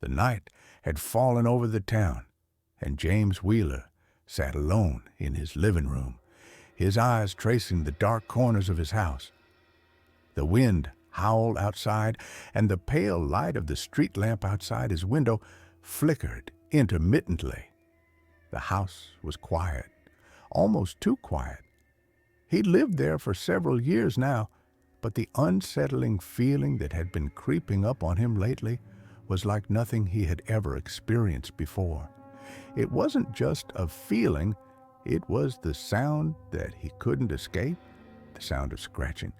The night had fallen over the town, and James Wheeler sat alone in his living room, his eyes tracing the dark corners of his house. The wind howled outside, and the pale light of the street lamp outside his window flickered intermittently. The house was quiet, almost too quiet. He'd lived there for several years now, but the unsettling feeling that had been creeping up on him lately was like nothing he had ever experienced before. It wasn't just a feeling, it was the sound that he couldn't escape, the sound of scratching.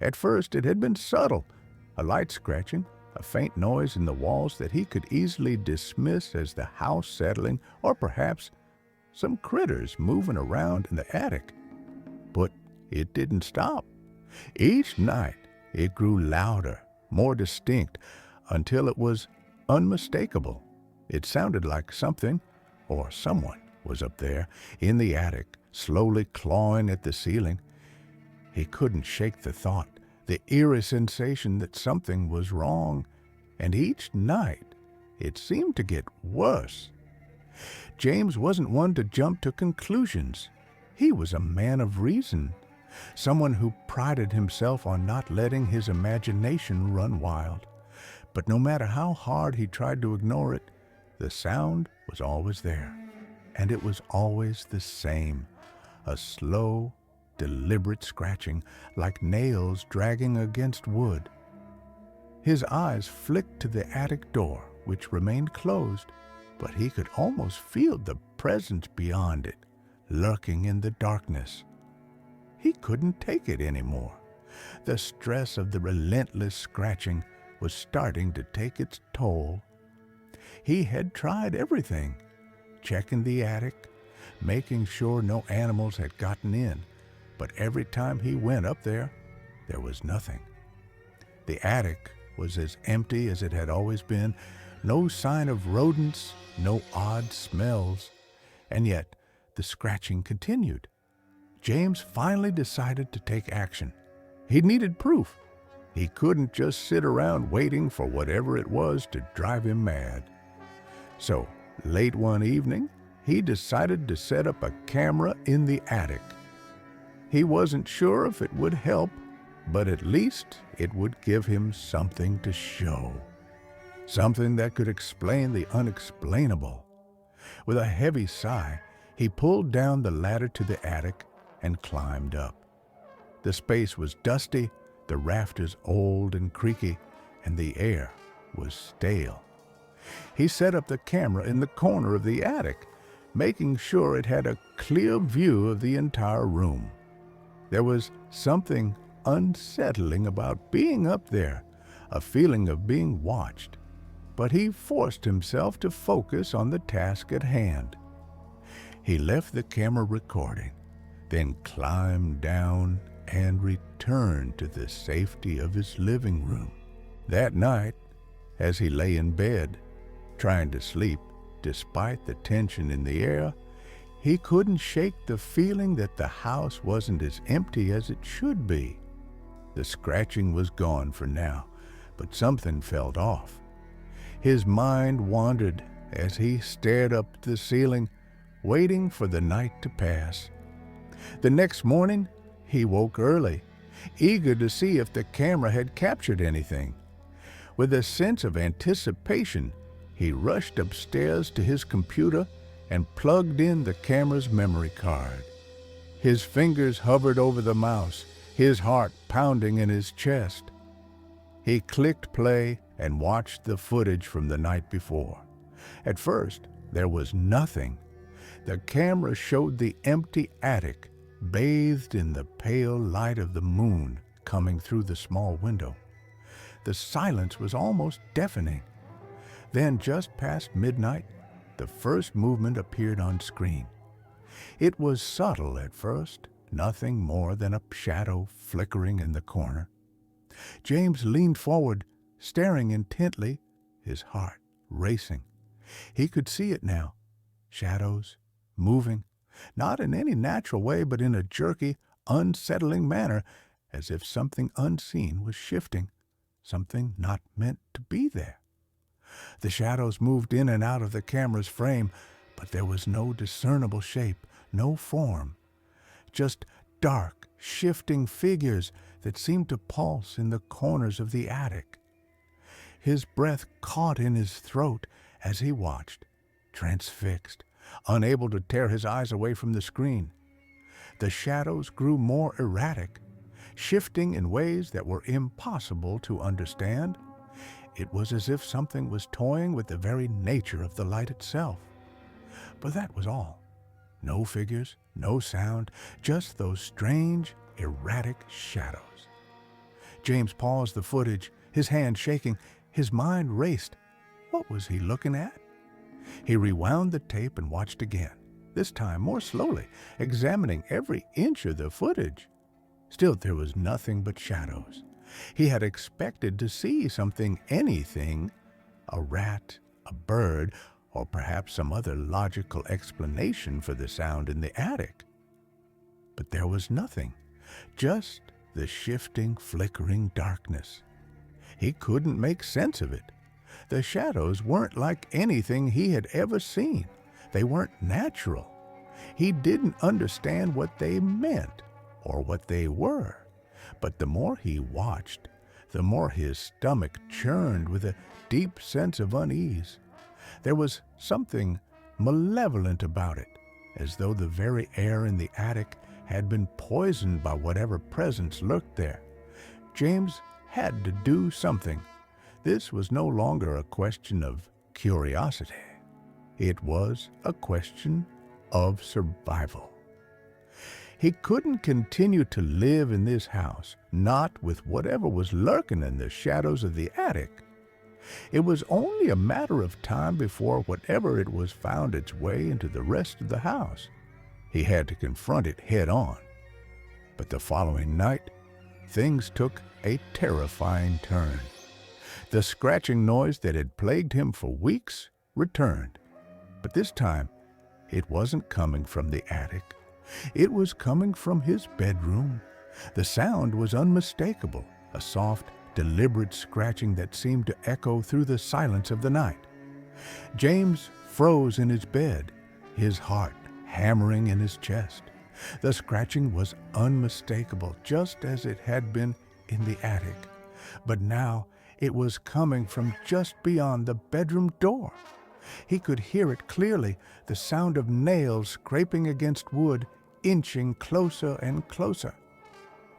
At first it had been subtle, a light scratching, a faint noise in the walls that he could easily dismiss as the house settling or perhaps some critters moving around in the attic. But it didn't stop. Each night it grew louder, more distinct, until it was unmistakable. It sounded like something or someone was up there in the attic, slowly clawing at the ceiling. He couldn't shake the thought, the eerie sensation that something was wrong, and each night it seemed to get worse. James wasn't one to jump to conclusions. He was a man of reason, someone who prided himself on not letting his imagination run wild. But no matter how hard he tried to ignore it, the sound was always there, and it was always the same, a slow, deliberate scratching, like nails dragging against wood. His eyes flicked to the attic door, which remained closed, but he could almost feel the presence beyond it, lurking in the darkness. He couldn't take it anymore. The stress of the relentless scratching was starting to take its toll. He had tried everything, checking the attic, making sure no animals had gotten in, but every time he went up there was nothing. The attic was as empty as it had always been, no sign of rodents, no odd smells, and yet the scratching continued. James finally decided to take action. He needed proof. He couldn't just sit around waiting for whatever it was to drive him mad. So, late one evening, he decided to set up a camera in the attic. He wasn't sure if it would help, but at least it would give him something to show. Something that could explain the unexplainable. With a heavy sigh, he pulled down the ladder to the attic and climbed up. The space was dusty, the rafters old and creaky, and the air was stale. He set up the camera in the corner of the attic, making sure it had a clear view of the entire room. There was something unsettling about being up there, a feeling of being watched. But he forced himself to focus on the task at hand. He left the camera recording, then climbed down and returned to the safety of his living room. That night, as he lay in bed, trying to sleep, despite the tension in the air, he couldn't shake the feeling that the house wasn't as empty as it should be. The scratching was gone for now, but something felt off. His mind wandered as he stared up at the ceiling, waiting for the night to pass. The next morning, he woke early, eager to see if the camera had captured anything. With a sense of anticipation, he rushed upstairs to his computer and plugged in the camera's memory card. His fingers hovered over the mouse, his heart pounding in his chest. He clicked play and watched the footage from the night before. At first, there was nothing. The camera showed the empty attic, bathed in the pale light of the moon coming through the small window. The silence was almost deafening. Then, just past midnight, the first movement appeared on screen. It was subtle at first, nothing more than a shadow flickering in the corner. James leaned forward, staring intently, his heart racing. He could see it now. Shadows, moving, not in any natural way, but in a jerky, unsettling manner, as if something unseen was shifting, something not meant to be there. The shadows moved in and out of the camera's frame, but there was no discernible shape, no form, just dark, shifting figures that seemed to pulse in the corners of the attic. His breath caught in his throat as he watched, transfixed, unable to tear his eyes away from the screen. The shadows grew more erratic, shifting in ways that were impossible to understand. It was as if something was toying with the very nature of the light itself. But that was all. No figures, no sound, just those strange, erratic shadows. James paused the footage, his hand shaking, his mind raced. What was he looking at? He rewound the tape and watched again, this time more slowly, examining every inch of the footage. Still, there was nothing but shadows. He had expected to see something, anything, a rat, a bird, or perhaps some other logical explanation for the sound in the attic. But there was nothing, just the shifting, flickering darkness. He couldn't make sense of it. The shadows weren't like anything he had ever seen. They weren't natural. He didn't understand what they meant or what they were. But the more he watched, the more his stomach churned with a deep sense of unease. There was something malevolent about it, as though the very air in the attic had been poisoned by whatever presence lurked there. James had to do something. This was no longer a question of curiosity. It was a question of survival. He couldn't continue to live in this house, not with whatever was lurking in the shadows of the attic. It was only a matter of time before whatever it was found its way into the rest of the house. He had to confront it head on. But the following night, things took a terrifying turn. The scratching noise that had plagued him for weeks returned. But this time, it wasn't coming from the attic. It was coming from his bedroom. The sound was unmistakable, a soft, deliberate scratching that seemed to echo through the silence of the night. James froze in his bed, his heart hammering in his chest. The scratching was unmistakable, just as it had been in the attic. But now it was coming from just beyond the bedroom door. He could hear it clearly, the sound of nails scraping against wood, inching closer and closer.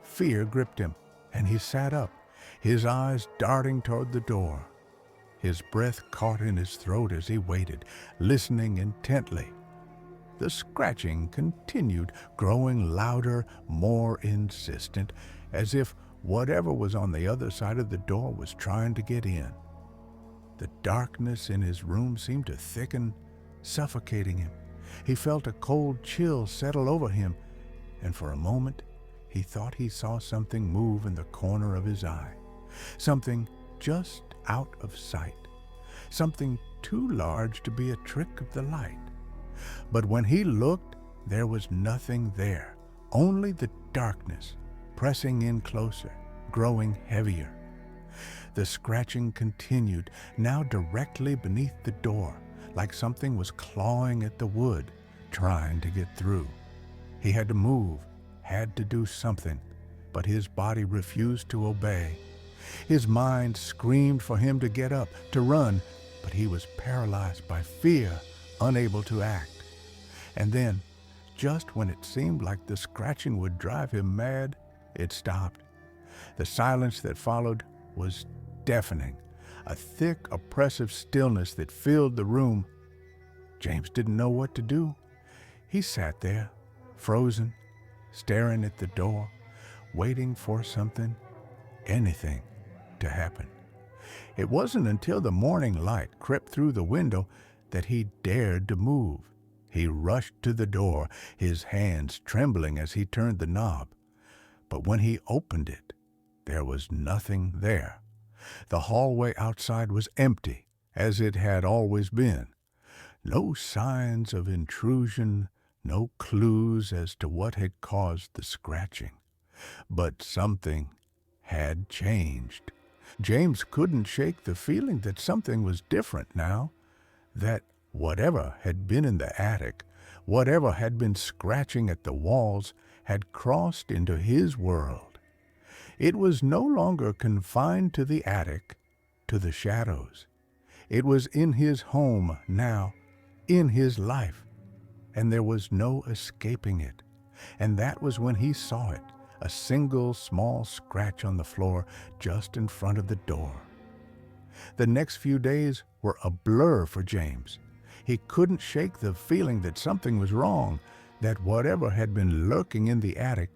Fear gripped him, and he sat up, his eyes darting toward the door. His breath caught in his throat as he waited, listening intently. The scratching continued, growing louder, more insistent, as if whatever was on the other side of the door was trying to get in. The darkness in his room seemed to thicken, suffocating him. He felt a cold chill settle over him, and for a moment he thought he saw something move in the corner of his eye. Something just out of sight. Something too large to be a trick of the light. But when he looked, there was nothing there, only the darkness, pressing in closer, growing heavier. The scratching continued, now directly beneath the door, like something was clawing at the wood, trying to get through. He had to move, had to do something, but his body refused to obey. His mind screamed for him to get up, to run, but he was paralyzed by fear, unable to act. And then, just when it seemed like the scratching would drive him mad, it stopped. The silence that followed was deafening, a thick, oppressive stillness that filled the room. James didn't know what to do. He sat there, frozen, staring at the door, waiting for something, anything, to happen. It wasn't until the morning light crept through the window that he dared to move. He rushed to the door, his hands trembling as he turned the knob. But when he opened it, there was nothing there. The hallway outside was empty, as it had always been. No signs of intrusion, no clues as to what had caused the scratching. But something had changed. James couldn't shake the feeling that something was different now, that whatever had been in the attic, whatever had been scratching at the walls, had crossed into his world. It was no longer confined to the attic, to the shadows. It was in his home now, in his life, and there was no escaping it. And that was when he saw it, a single small scratch on the floor just in front of the door. The next few days were a blur for James. He couldn't shake the feeling that something was wrong, that whatever had been lurking in the attic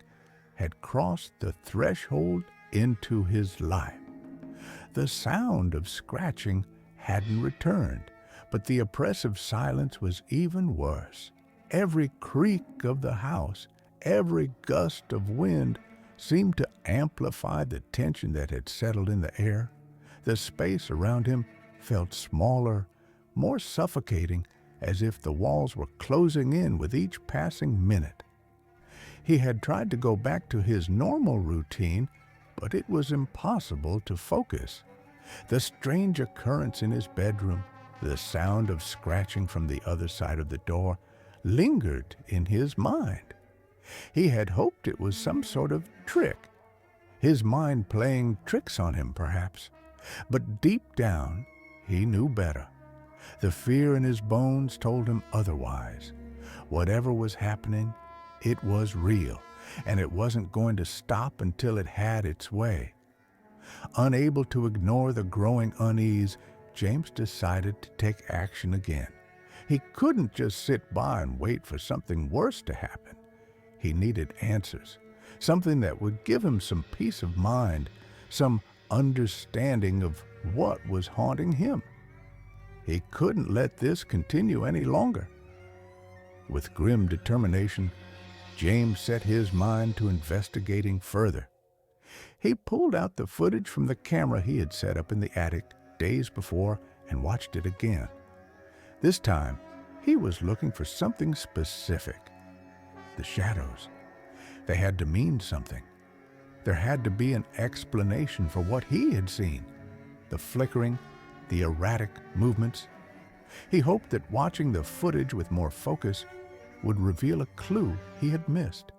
had crossed the threshold into his life. The sound of scratching hadn't returned, but the oppressive silence was even worse. Every creak of the house, every gust of wind seemed to amplify the tension that had settled in the air. The space around him felt smaller, more suffocating, as if the walls were closing in with each passing minute. He had tried to go back to his normal routine, but it was impossible to focus. The strange occurrence in his bedroom, the sound of scratching from the other side of the door, lingered in his mind. He had hoped it was some sort of trick, his mind playing tricks on him, perhaps. But deep down, he knew better. The fear in his bones told him otherwise. Whatever was happening, it was real, and it wasn't going to stop until it had its way. Unable to ignore the growing unease, James decided to take action again. He couldn't just sit by and wait for something worse to happen. He needed answers, something that would give him some peace of mind, some understanding of what was haunting him. He couldn't let this continue any longer. With grim determination, James set his mind to investigating further. He pulled out the footage from the camera he had set up in the attic days before and watched it again. This time, he was looking for something specific. The shadows. They had to mean something. There had to be an explanation for what he had seen. The flickering, the erratic movements. He hoped that watching the footage with more focus would reveal a clue he had missed.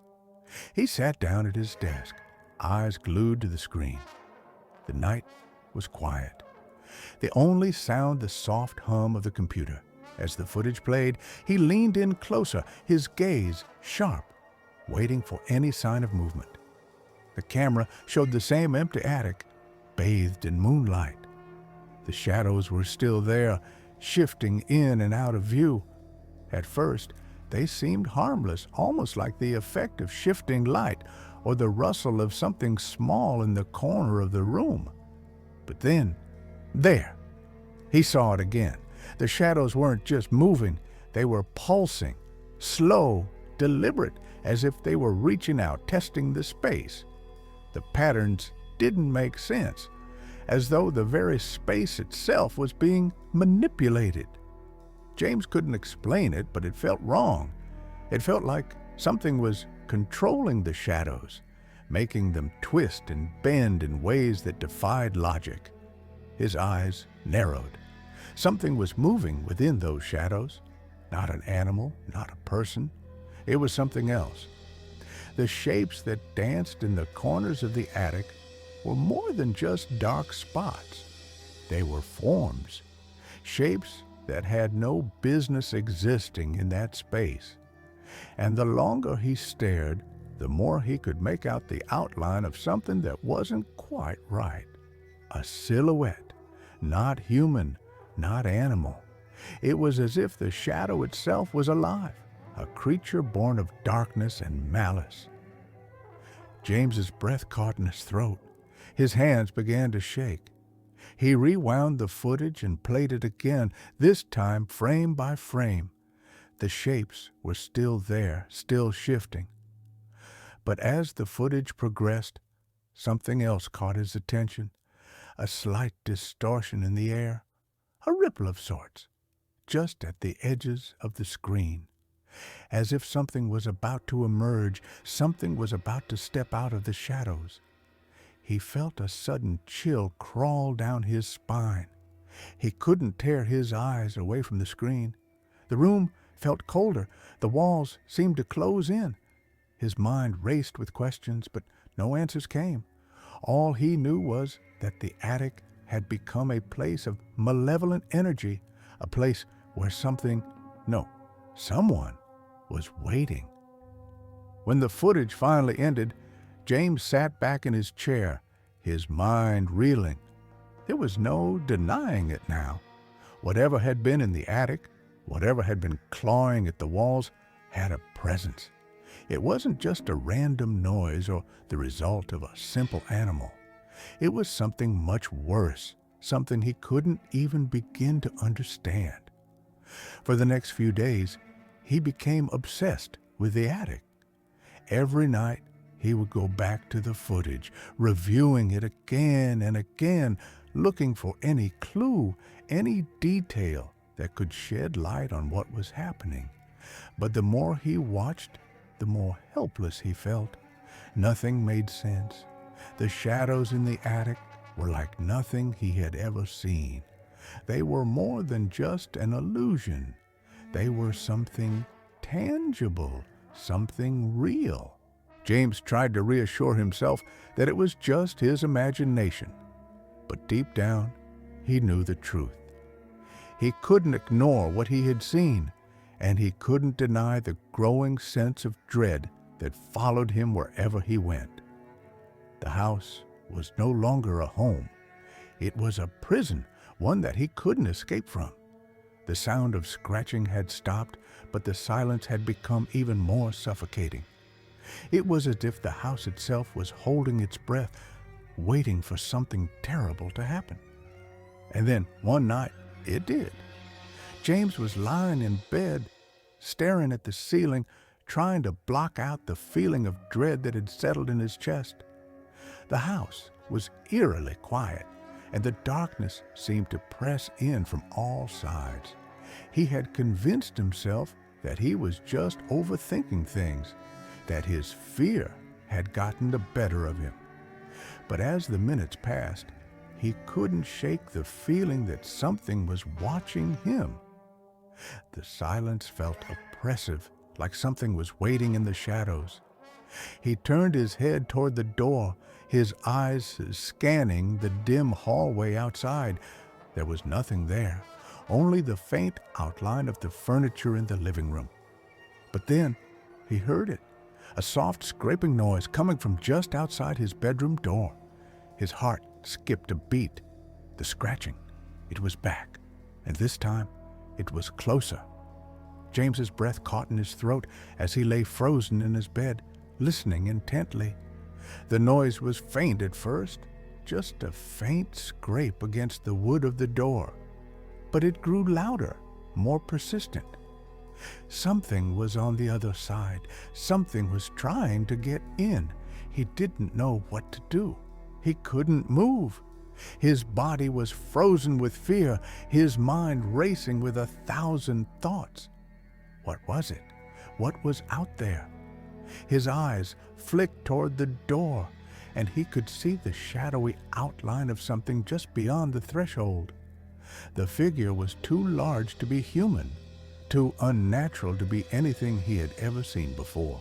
He sat down at his desk, eyes glued to the screen. The night was quiet. The only sound the soft hum of the computer. As the footage played, he leaned in closer, his gaze sharp, waiting for any sign of movement. The camera showed the same empty attic, bathed in moonlight. The shadows were still there, shifting in and out of view. At first, they seemed harmless, almost like the effect of shifting light or the rustle of something small in the corner of the room. But then, there, he saw it again. The shadows weren't just moving, they were pulsing, slow, deliberate, as if they were reaching out, testing the space. The patterns didn't make sense, as though the very space itself was being manipulated. James couldn't explain it, but it felt wrong. It felt like something was controlling the shadows, making them twist and bend in ways that defied logic. His eyes narrowed. Something was moving within those shadows. Not an animal, not a person. It was something else. The shapes that danced in the corners of the attic were more than just dark spots. They were forms, shapes that had no business existing in that space. And the longer he stared, the more he could make out the outline of something that wasn't quite right. A silhouette, not human, not animal. It was as if the shadow itself was alive, a creature born of darkness and malice. James's breath caught in his throat. His hands began to shake. He rewound the footage and played it again, this time frame by frame. The shapes were still there, still shifting. But as the footage progressed, something else caught his attention. A slight distortion in the air, a ripple of sorts, just at the edges of the screen. As if something was about to emerge, something was about to step out of the shadows. he felt a sudden chill crawl down his spine. He couldn't tear his eyes away from the screen. The room felt colder. The walls seemed to close in. His mind raced with questions, but no answers came. All he knew was that the attic had become a place of malevolent energy, a place where someone was waiting. When the footage finally ended, James sat back in his chair, his mind reeling. There was no denying it now. Whatever had been in the attic, whatever had been clawing at the walls, had a presence. It wasn't just a random noise or the result of a simple animal. It was something much worse, something he couldn't even begin to understand. For the next few days, he became obsessed with the attic. Every night, he would go back to the footage, reviewing it again and again, looking for any clue, any detail that could shed light on what was happening. But the more he watched, the more helpless he felt. Nothing made sense. The shadows in the attic were like nothing he had ever seen. They were more than just an illusion. They were something tangible, something real. James tried to reassure himself that it was just his imagination. But deep down, he knew the truth. He couldn't ignore what he had seen, and he couldn't deny the growing sense of dread that followed him wherever he went. The house was no longer a home. It was a prison, one that he couldn't escape from. The sound of scratching had stopped, but the silence had become even more suffocating. It was as if the house itself was holding its breath, waiting for something terrible to happen. And then, one night, it did. James was lying in bed, staring at the ceiling, trying to block out the feeling of dread that had settled in his chest. The house was eerily quiet, and the darkness seemed to press in from all sides. He had convinced himself that he was just overthinking things, that his fear had gotten the better of him. But as the minutes passed, he couldn't shake the feeling that something was watching him. The silence felt oppressive, like something was waiting in the shadows. He turned his head toward the door, his eyes scanning the dim hallway outside. There was nothing there, only the faint outline of the furniture in the living room. But then he heard it, a soft scraping noise coming from just outside his bedroom door. His heart skipped a beat. The scratching, it was back, and this time it was closer. James's breath caught in his throat as he lay frozen in his bed, listening intently. The noise was faint at first, just a faint scrape against the wood of the door. But it grew louder, more persistent. Something was on the other side. Something was trying to get in. He didn't know what to do. He couldn't move. His body was frozen with fear, his mind racing with 1,000 thoughts. What was it? What was out there? His eyes flicked toward the door, and he could see the shadowy outline of something just beyond the threshold. The figure was too large to be human, too unnatural to be anything he had ever seen before.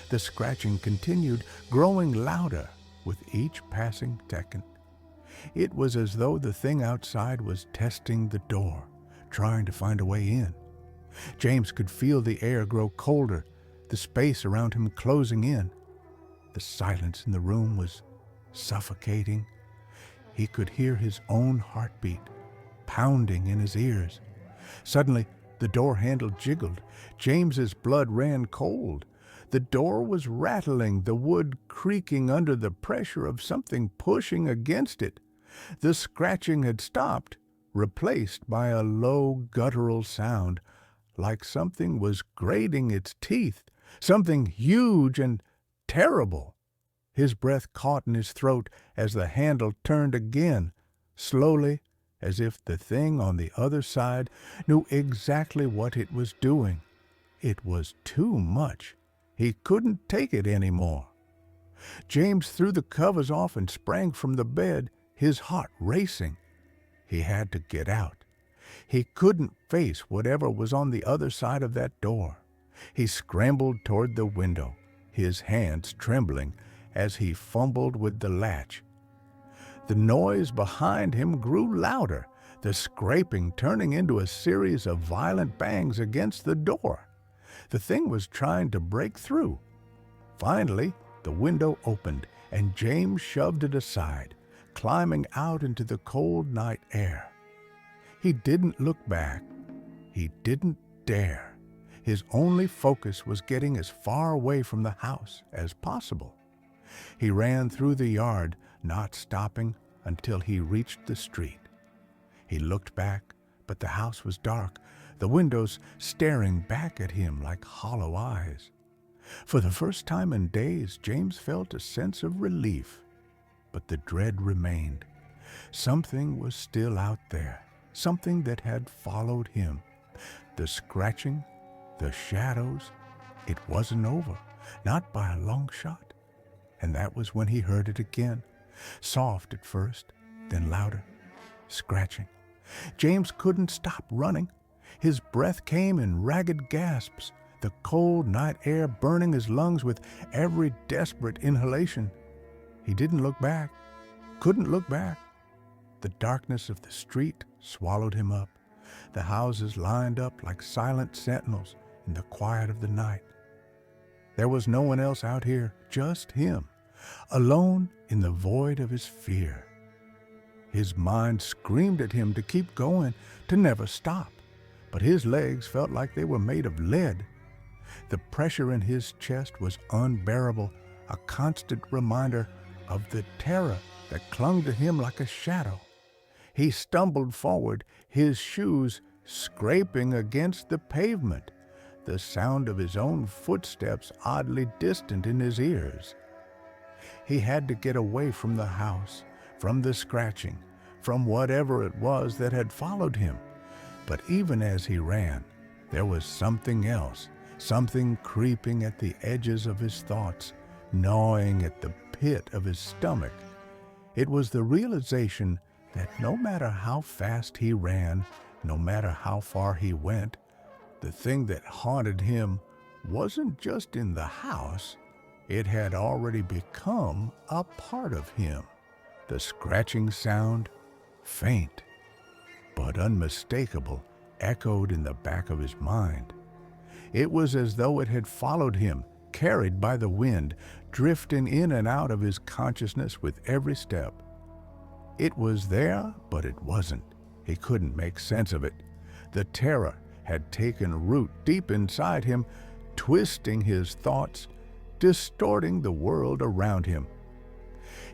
The scratching continued, growing louder with each passing second. It was as though the thing outside was testing the door, trying to find a way in. James could feel the air grow colder, the space around him closing in. The silence in the room was suffocating. He could hear his own heartbeat pounding in his ears. Suddenly, the door handle jiggled. James's blood ran cold. The door was rattling, the wood creaking under the pressure of something pushing against it. The scratching had stopped, replaced by a low guttural sound, like something was grating its teeth, something huge and terrible. His breath caught in his throat as the handle turned again, slowly, as if the thing on the other side knew exactly what it was doing. It was too much. He couldn't take it anymore. James threw the covers off and sprang from the bed, his heart racing. He had to get out. He couldn't face whatever was on the other side of that door. He scrambled toward the window, his hands trembling as he fumbled with the latch. The noise behind him grew louder, the scraping turning into a series of violent bangs against the door. The thing was trying to break through. Finally, the window opened, and James shoved it aside, climbing out into the cold night air. He didn't look back. He didn't dare. His only focus was getting as far away from the house as possible. He ran through the yard, not stopping until he reached the street. He looked back, but the house was dark, the windows staring back at him like hollow eyes. For the first time in days, James felt a sense of relief, but the dread remained. Something was still out there, something that had followed him. The scratching, the shadows, it wasn't over, not by a long shot. And that was when he heard it again, soft at first, then louder, scratching. James couldn't stop running. His breath came in ragged gasps, the cold night air burning his lungs with every desperate inhalation. He didn't look back, couldn't look back. The darkness of the street swallowed him up. The houses lined up like silent sentinels in the quiet of the night. There was no one else out here, just him, alone in the void of his fear. His mind screamed at him to keep going, to never stop, but his legs felt like they were made of lead. The pressure in his chest was unbearable, a constant reminder of the terror that clung to him like a shadow. He stumbled forward, his shoes scraping against the pavement, the sound of his own footsteps oddly distant in his ears. He had to get away from the house, from the scratching, from whatever it was that had followed him. But even as he ran, there was something else, something creeping at the edges of his thoughts, gnawing at the pit of his stomach. It was the realization that no matter how fast he ran, no matter how far he went, the thing that haunted him wasn't just in the house. It had already become a part of him. The scratching sound, faint but unmistakable, echoed in the back of his mind. It was as though it had followed him, carried by the wind, drifting in and out of his consciousness with every step. It was there, but it wasn't. He couldn't make sense of it. The terror had taken root deep inside him, twisting his thoughts, distorting the world around him.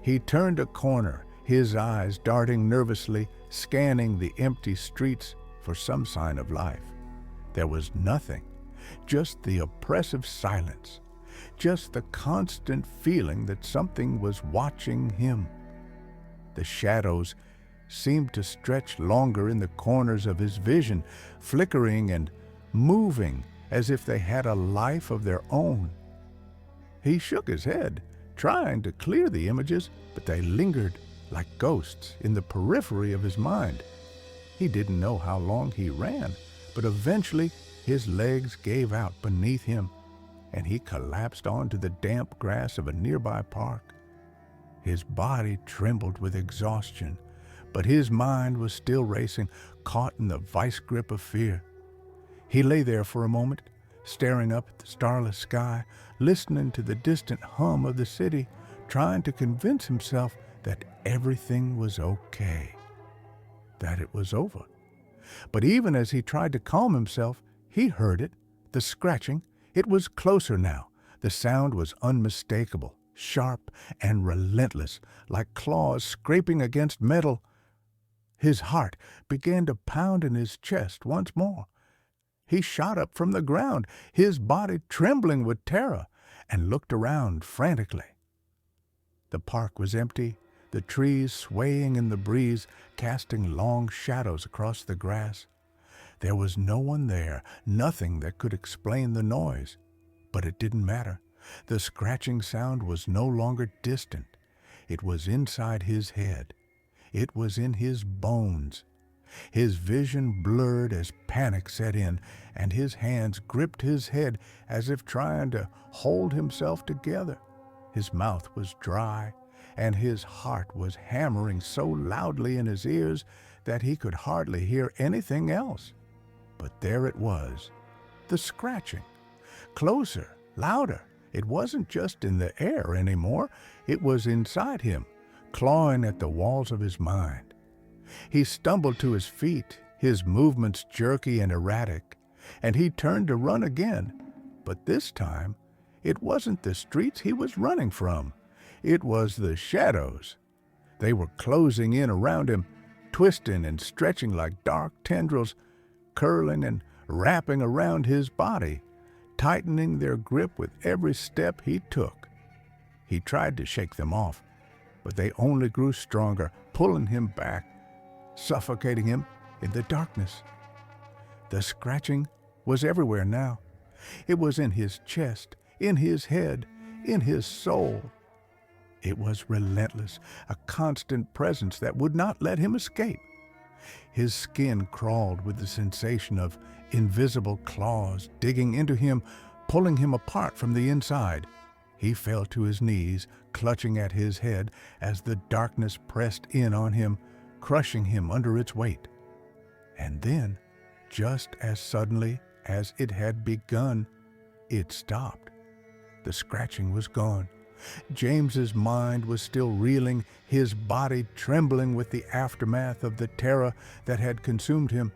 He turned a corner, his eyes darting nervously, scanning the empty streets for some sign of life. There was nothing, just the oppressive silence, just the constant feeling that something was watching him. The shadows seemed to stretch longer in the corners of his vision, flickering and moving as if they had a life of their own. He shook his head, trying to clear the images, but they lingered like ghosts in the periphery of his mind. He didn't know how long he ran, but eventually his legs gave out beneath him, and he collapsed onto the damp grass of a nearby park. His body trembled with exhaustion, but his mind was still racing, caught in the vice grip of fear. He lay there for a moment, staring up at the starless sky, listening to the distant hum of the city, trying to convince himself that everything was okay, that it was over. But even as he tried to calm himself, he heard it, the scratching. It was closer now. The sound was unmistakable, sharp and relentless, like claws scraping against metal. His heart began to pound in his chest once more. He shot up from the ground, his body trembling with terror, and looked around frantically. The park was empty, the trees swaying in the breeze, casting long shadows across the grass. There was no one there, nothing that could explain the noise. But it didn't matter. The scratching sound was no longer distant. It was inside his head. It was in his bones. His vision blurred as panic set in, and his hands gripped his head as if trying to hold himself together. His mouth was dry, and his heart was hammering so loudly in his ears that he could hardly hear anything else. But there it was, the scratching. Closer, louder. It wasn't just in the air anymore. It was inside him, clawing at the walls of his mind. He stumbled to his feet, his movements jerky and erratic, and he turned to run again. But this time, it wasn't the streets he was running from. It was the shadows. They were closing in around him, twisting and stretching like dark tendrils, curling and wrapping around his body, tightening their grip with every step he took. He tried to shake them off, but they only grew stronger, pulling him back, suffocating him in the darkness. The scratching was everywhere now. It was in his chest, in his head, in his soul. It was relentless, a constant presence that would not let him escape. His skin crawled with the sensation of invisible claws digging into him, pulling him apart from the inside. He fell to his knees, clutching at his head as the darkness pressed in on him, crushing him under its weight. And then, just as suddenly as it had begun, it stopped. The scratching was gone. James's mind was still reeling, his body trembling with the aftermath of the terror that had consumed him.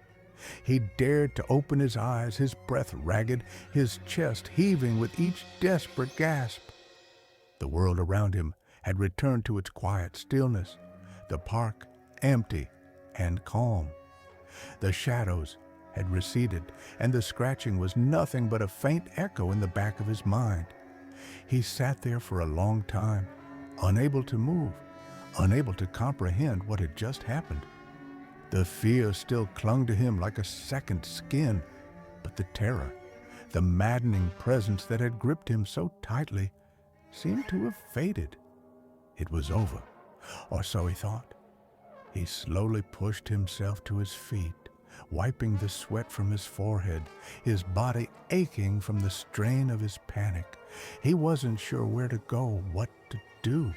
He dared to open his eyes, his breath ragged, his chest heaving with each desperate gasp. The world around him had returned to its quiet stillness, the park empty and calm. The shadows had receded, and the scratching was nothing but a faint echo in the back of his mind. He sat there for a long time, unable to move, unable to comprehend what had just happened. The fear still clung to him like a second skin, but the terror, the maddening presence that had gripped him so tightly, seemed to have faded. It was over, or so he thought. He slowly pushed himself to his feet, wiping the sweat from his forehead, his body aching from the strain of his panic. He wasn't sure where to go, what to do.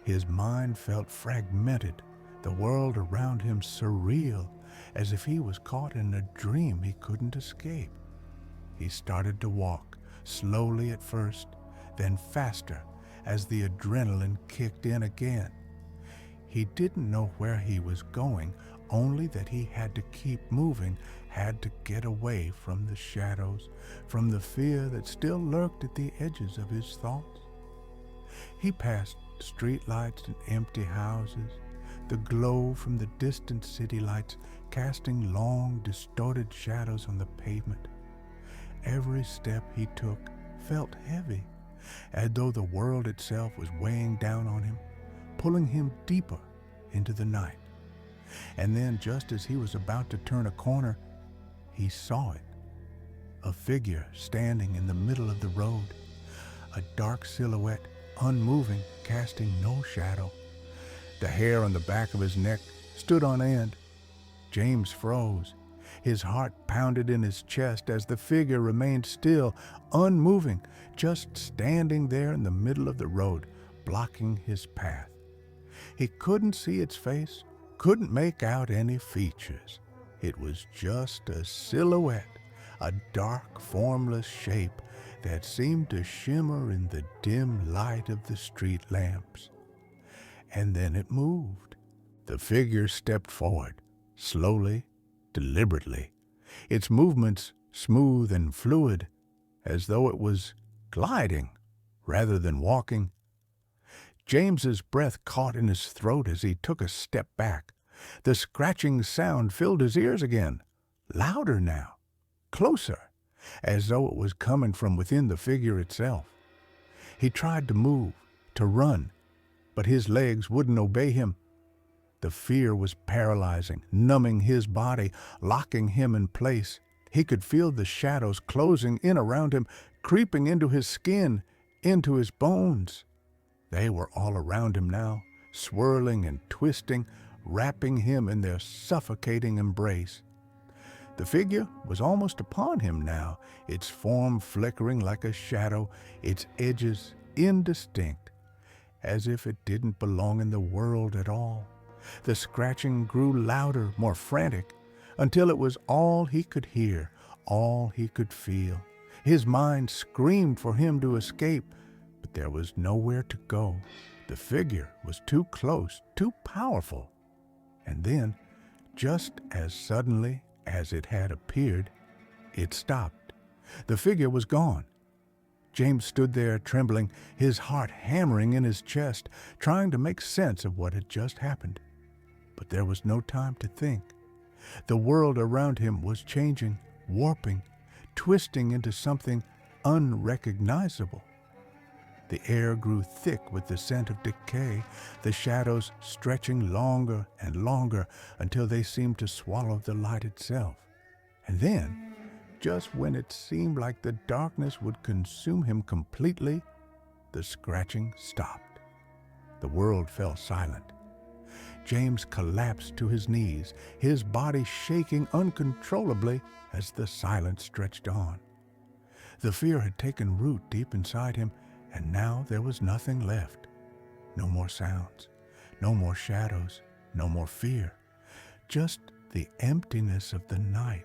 His mind felt fragmented, the world around him surreal, as if he was caught in a dream he couldn't escape. He started to walk, slowly at first, then faster as the adrenaline kicked in again. He didn't know where he was going, only that he had to keep moving, had to get away from the shadows, from the fear that still lurked at the edges of his thoughts. He passed streetlights and empty houses, the glow from the distant city lights casting long, distorted shadows on the pavement. Every step he took felt heavy, as though the world itself was weighing down on him, pulling him deeper into the night. And then, just as he was about to turn a corner, he saw it. A figure standing in the middle of the road, a dark silhouette, unmoving, casting no shadow. The hair on the back of his neck stood on end. James froze. His heart pounded in his chest as the figure remained still, unmoving, just standing there in the middle of the road, blocking his path. He couldn't see its face, couldn't make out any features. It was just a silhouette, a dark, formless shape that seemed to shimmer in the dim light of the street lamps. And then it moved. The figure stepped forward, slowly, deliberately, its movements smooth and fluid, as though it was gliding rather than walking. James's breath caught in his throat as he took a step back. The scratching sound filled his ears again, louder now, closer, as though it was coming from within the figure itself. He tried to move, to run, but his legs wouldn't obey him. The fear was paralyzing, numbing his body, locking him in place. He could feel the shadows closing in around him, creeping into his skin, into his bones. They were all around him now, swirling and twisting, wrapping him in their suffocating embrace. The figure was almost upon him now, its form flickering like a shadow, its edges indistinct, as if it didn't belong in the world at all. The scratching grew louder, more frantic, until it was all he could hear, all he could feel. His mind screamed for him to escape, but there was nowhere to go. The figure was too close, too powerful. And then, just as suddenly as it had appeared, it stopped. The figure was gone. James stood there trembling, his heart hammering in his chest, trying to make sense of what had just happened. But there was no time to think. The world around him was changing, warping, twisting into something unrecognizable. The air grew thick with the scent of decay, the shadows stretching longer and longer until they seemed to swallow the light itself. And then, just when it seemed like the darkness would consume him completely, the scratching stopped. The world fell silent. James collapsed to his knees, his body shaking uncontrollably as the silence stretched on. The fear had taken root deep inside him, and now there was nothing left. No more sounds, no more shadows, no more fear. Just the emptiness of the night,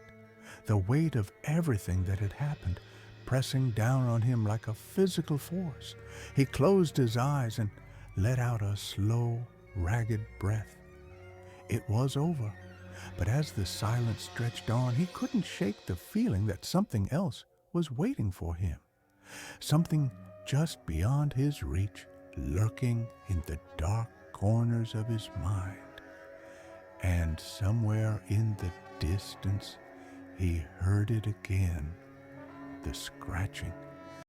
the weight of everything that had happened, pressing down on him like a physical force. He closed his eyes and let out a slow, ragged breath. It was over, but as the silence stretched on, he couldn't shake the feeling that something else was waiting for him. Something just beyond his reach, lurking in the dark corners of his mind. And somewhere in the distance, he heard it again, the scratching.